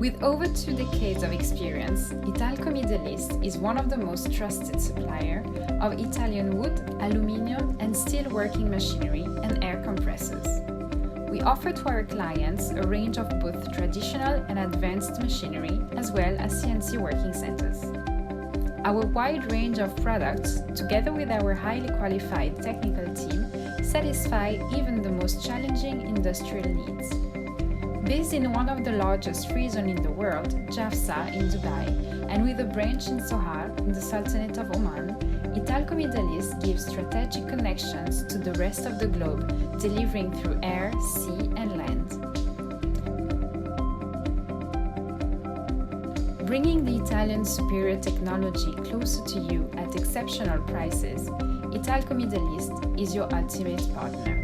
With over 2 decades of experience, ITALCO Middle East is one of the most trusted suppliers of Italian wood, aluminium and steel working machinery and air compressors. We offer to our clients a range of both traditional and advanced machinery, as well as CNC working centers. Our wide range of products, together with our highly qualified technical team, satisfy even the most challenging industrial needs. Based in one of the largest free zones in the world, JAFZA in Dubai, and with a branch in Sohar in the Sultanate of Oman, ITALCO Middle East gives strategic connections to the rest of the globe, delivering through air, sea and land. Bringing the Italian superior technology closer to you at exceptional prices, ITALCO Middle East is your ultimate partner.